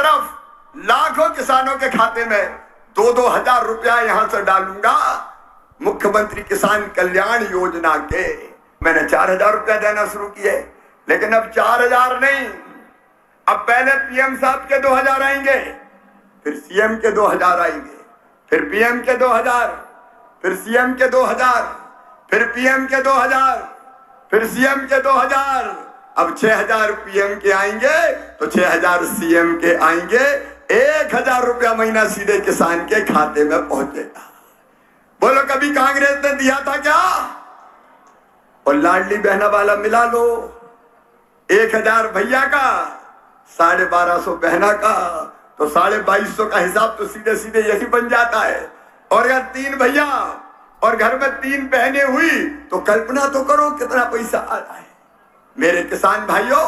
तरफ लाखों किसानों के खाते में 2-2 हजार रुपया यहां से डालूंगा मुख्यमंत्री किसान कल्याण योजना के। मैंने 4,000 रुपया देना शुरू किए, लेकिन अब 4,000 नहीं, अब पहले पीएम साहब के 2,000 आएंगे, फिर सीएम के 2,000 आएंगे, फिर पीएम के 2,000, फिर सीएम के 2,000, फिर पीएम के 2,000, फिर सीएम के 2,000। अब 6,000 पीएम के आएंगे तो 6,000 सीएम के आएंगे। 1,000 रुपया महीना सीधे किसान के खाते में पहुंचेगा। बोलो कभी कांग्रेस ने दिया था क्या? और लाडली बहना वाला मिला लो, 1,000 भैया का, 1,250 बहना का, तो 2,250 का हिसाब तो सीधे सीधे यही बन जाता है। और अगर 3 भैया और घर में 3 बहनें हुई तो कल्पना तो करो कितना पैसा आ रहा है। मेरे किसान भाइयों,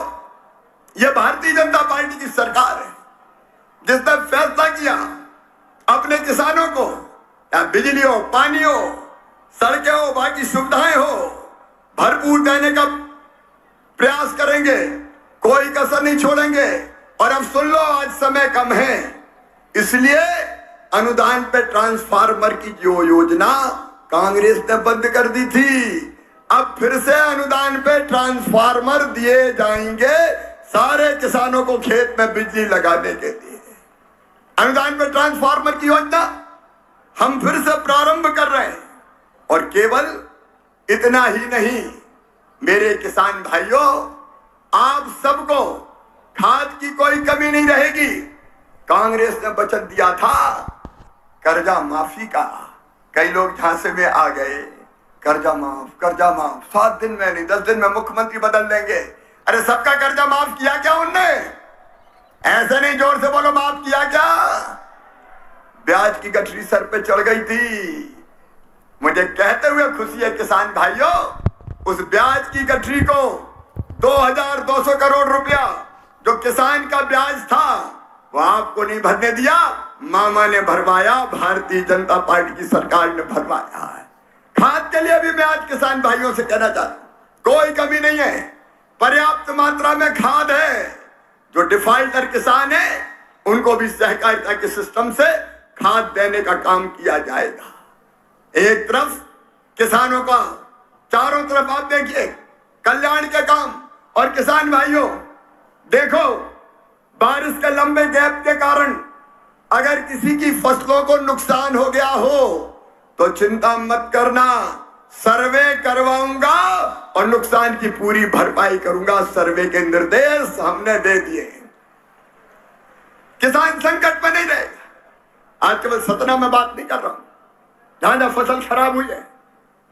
ये भारतीय जनता पार्टी की सरकार है जिसने फैसला किया अपने किसानों को या बिजली हो, पानी हो, सड़कें हो, बाकी सुविधाएं हो, भरपूर देने का प्रयास करेंगे, कोई कसर नहीं छोड़ेंगे। और अब सुन लो, आज समय कम है, इसलिए अनुदान पे ट्रांसफार्मर की जो योजना कांग्रेस ने बंद कर दी थी, अब फिर से अनुदान पे ट्रांसफार्मर दिए जाएंगे सारे किसानों को खेत में बिजली लगाने के लिए। अनुदान पे ट्रांसफार्मर की योजना हम फिर से प्रारंभ कर रहे हैं। और केवल इतना ही नहीं, मेरे किसान भाइयों, आप सबको खाद की कोई कमी नहीं रहेगी। कांग्रेस ने वचन दिया था कर्जा माफी का, कई लोग झांसे में आ गए, कर्जा माफ 7 दिन में नहीं 10 दिन में मुख्यमंत्री बदल देंगे। अरे सबका कर्जा माफ किया क्या उनने? ऐसे नहीं, जोर से बोलो, माफ किया क्या? ब्याज की गठरी सर पे चढ़ गई थी। मुझे कहते हुए खुशी है किसान भाइयों, उस ब्याज की गठरी को 2,200 करोड़ रुपया जो किसान का ब्याज था वो आपको नहीं भरने दिया, मामा ने भरवाया, भारतीय जनता पार्टी की सरकार ने भरवाया है। खाद के लिए भी मैं आज किसान भाइयों से कहना चाहता हूं, कोई कमी नहीं है, पर्याप्त मात्रा में खाद है। जो डिफाल्टर किसान है उनको भी सहकारिता के सिस्टम से खाद देने का काम किया जाएगा। एक तरफ किसानों का, चारों तरफ आप देखिए कल्याण के काम। और किसान भाइयों देखो, बारिश के लंबे गैप के कारण अगर किसी की फसलों को नुकसान हो गया हो तो चिंता मत करना, सर्वे करवाऊंगा और नुकसान की पूरी भरपाई करूंगा। सर्वे के निर्देश हमने दे दिए, किसान संकट में नहीं रहेगा। आज केवल सतना में बात नहीं कर रहा हूं, जहां जहां फसल खराब हुई है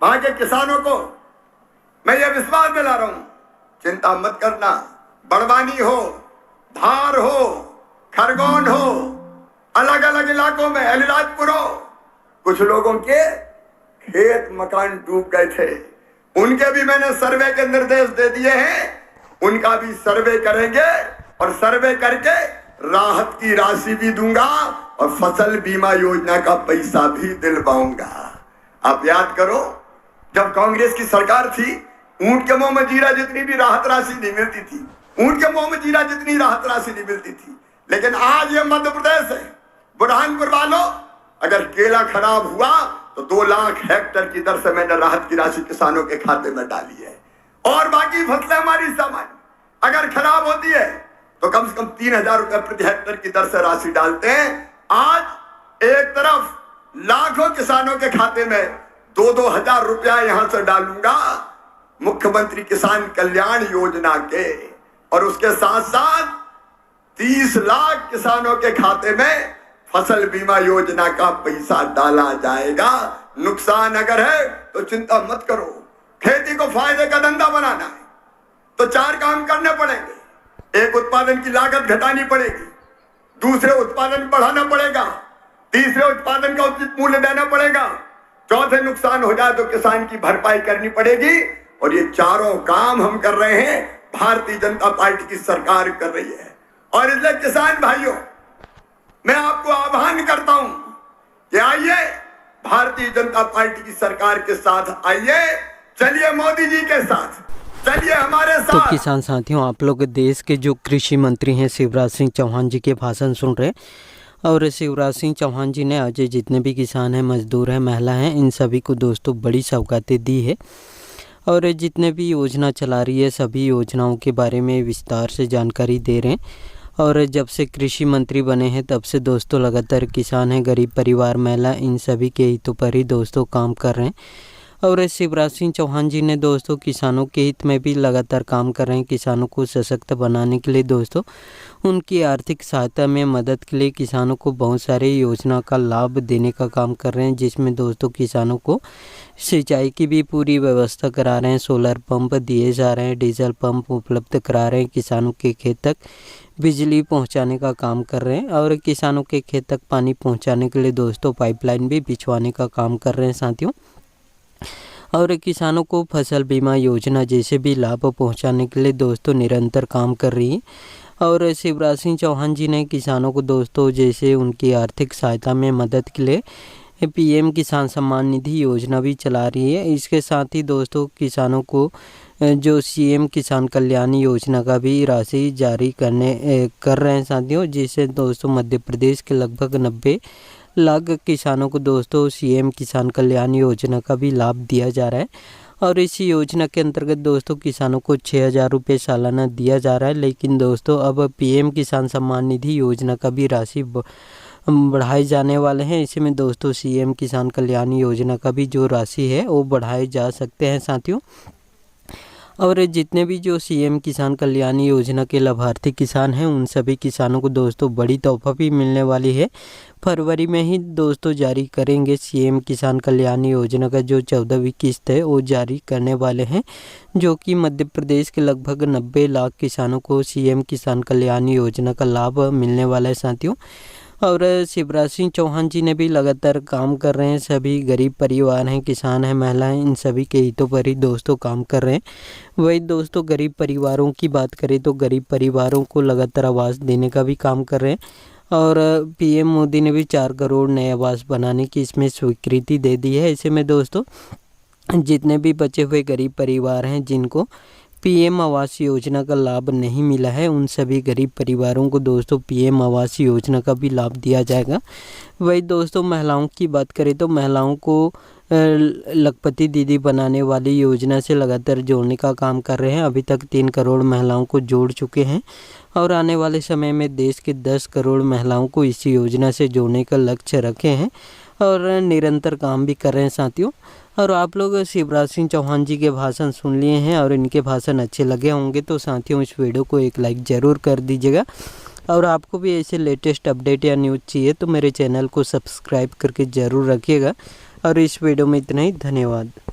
वहां के किसानों को मैं ये विश्वास दिला रहा हूं, चिंता मत करना। बड़वानी हो, धार हो, खरगोन हो, अलग अलग इलाकों में, अलीराजपुर हो, कुछ लोगों के खेत मकान डूब गए थे, उनके भी मैंने सर्वे के निर्देश दे दिए हैं। उनका भी सर्वे करेंगे और सर्वे करके राहत की राशि भी दूंगा और फसल बीमा योजना का पैसा भी दिलवाऊंगा। आप याद करो, जब कांग्रेस की सरकार थी, ऊंट के मुंह में जीरा जितनी भी राहत राशि नहीं मिलती थी, ऊंट के मुंह में जीरा जितनी राहत राशि नहीं मिलती थी। लेकिन आज ये मध्य प्रदेश है, बुरहानपुर वालों, अगर केला खराब हुआ तो 2 लाख हेक्टेयर की दर से मैंने राहत की राशि किसानों के खाते में डाली है। और बाकी फसलें हमारी सामान्य अगर खराब होती है तो कम से कम 3,000 रुपए प्रति हेक्टेयर की दर से राशि डालते हैं। आज एक तरफ लाखों किसानों के खाते में 2-2 हजार रुपया यहां से डालूंगा मुख्यमंत्री किसान कल्याण योजना के, और उसके साथ साथ 30 लाख किसानों के खाते में फसल बीमा योजना का पैसा डाला जाएगा। नुकसान अगर है तो चिंता मत करो, खेती को फायदे का धंधा बनाना है तो 4 काम करने पड़ेंगे। एक, उत्पादन की लागत घटानी पड़ेगी, दूसरे उत्पादन बढ़ाना पड़ेगा, तीसरे उत्पादन का उचित मूल्य देना पड़ेगा, चौथे नुकसान हो जाए तो किसान की भरपाई करनी पड़ेगी। और ये चारों काम हम कर रहे हैं, भारतीय जनता पार्टी की सरकार कर रही है। और इसलिए किसान भाइयों, मैं आपको आह्वान करता हूं कि आइए भारतीय जनता पार्टी की सरकार के साथ आइए, चलिए मोदी जी के साथ, चलिए हमारे तो साथ। किसान साथियों, आप लोग देश के जो कृषि मंत्री हैं शिवराज सिंह चौहान जी के भाषण सुन रहे हैं। और शिवराज सिंह चौहान जी ने आज जितने भी किसान हैं, मजदूर हैं, महिला हैं, इन सभी को दोस्तों बड़ी सौगातें दी है। और जितने भी योजना चला रही है सभी योजनाओं के बारे में विस्तार से जानकारी दे रहे हैं। और जब से कृषि मंत्री बने हैं तब से दोस्तों लगातार किसान हैं, गरीब परिवार, महिला, इन सभी के हितों पर ही दोस्तों काम कर रहे हैं। और शिवराज सिंह चौहान जी ने दोस्तों किसानों के हित में भी लगातार काम कर रहे हैं। किसानों को सशक्त बनाने के लिए दोस्तों उनकी आर्थिक सहायता में मदद के लिए किसानों को बहुत सारी योजना का लाभ देने का काम कर रहे हैं, जिसमें दोस्तों किसानों को सिंचाई की भी पूरी व्यवस्था करा रहे हैं। सोलर पंप दिए जा रहे हैं, डीजल पंप उपलब्ध करा रहे हैं, किसानों के खेत तक बिजली पहुंचाने का काम कर रहे हैं। और किसानों के खेत तक पानी पहुंचाने के लिए दोस्तों पाइपलाइन भी बिछवाने का काम कर रहे हैं साथियों। और किसानों को फसल बीमा योजना जैसे भी लाभ पहुंचाने के लिए दोस्तों निरंतर काम कर रही है। और शिवराज सिंह चौहान जी ने किसानों को दोस्तों जैसे उनकी आर्थिक सहायता में मदद के लिए पीएम किसान सम्मान निधि योजना भी चला रही है। इसके साथ ही दोस्तों किसानों को जो सीएम किसान कल्याण योजना का भी राशि जारी कर रहे हैं साथियों, जिससे दोस्तों मध्य प्रदेश के लगभग 90 लाख किसानों को दोस्तों सीएम किसान कल्याण योजना का भी लाभ दिया जा रहा है। और इस योजना के अंतर्गत दोस्तों किसानों को 6,000 रुपये सालाना दिया जा रहा है। लेकिन दोस्तों अब पीएम किसान सम्मान निधि योजना का भी राशि बढ़ाए जाने वाले हैं। इसी में दोस्तों सीएम किसान कल्याण योजना का भी जो राशि है वो बढ़ाए जा सकते हैं साथियों। और जितने भी जो सीएम किसान कल्याण योजना के लाभार्थी किसान हैं उन सभी किसानों को दोस्तों बड़ी तोहफा भी मिलने वाली है। फरवरी में ही दोस्तों जारी करेंगे सीएम किसान कल्याण योजना का जो 14वीं किस्त है वो जारी करने वाले हैं, जो कि मध्य प्रदेश के लगभग 90 लाख किसानों को सीएम किसान कल्याण योजना का लाभ मिलने वाला है साथियों। और शिवराज सिंह चौहान जी ने भी लगातार काम कर रहे हैं। सभी गरीब परिवार हैं, किसान हैं, महिलाएं, इन सभी के हितों पर ही दोस्तों काम कर रहे हैं। वही दोस्तों गरीब परिवारों की बात करें तो गरीब परिवारों को लगातार आवास देने का भी काम कर रहे हैं। और पीएम मोदी ने भी 4 करोड़ नए आवास बनाने की इसमें स्वीकृति दे दी है। ऐसे में दोस्तों जितने भी बचे हुए गरीब परिवार हैं जिनको पीएम आवास योजना का लाभ नहीं मिला है उन सभी गरीब परिवारों को दोस्तों पीएम आवास योजना का भी लाभ दिया जाएगा। वही दोस्तों महिलाओं की बात करें तो महिलाओं को लखपति दीदी बनाने वाली योजना से लगातार जोड़ने का काम कर रहे हैं। अभी तक 3 करोड़ महिलाओं को जोड़ चुके हैं और आने वाले समय में देश के 10 करोड़ महिलाओं को इस योजना से जोड़ने का लक्ष्य रखे हैं और निरंतर काम भी कर रहे हैं साथियों। और आप लोग शिवराज सिंह चौहान जी के भाषण सुन लिए हैं और इनके भाषण अच्छे लगे होंगे तो साथियों इस वीडियो को एक लाइक ज़रूर कर दीजिएगा। और आपको भी ऐसे लेटेस्ट अपडेट या न्यूज़ चाहिए तो मेरे चैनल को सब्सक्राइब करके ज़रूर रखिएगा। और इस वीडियो में इतना ही, धन्यवाद।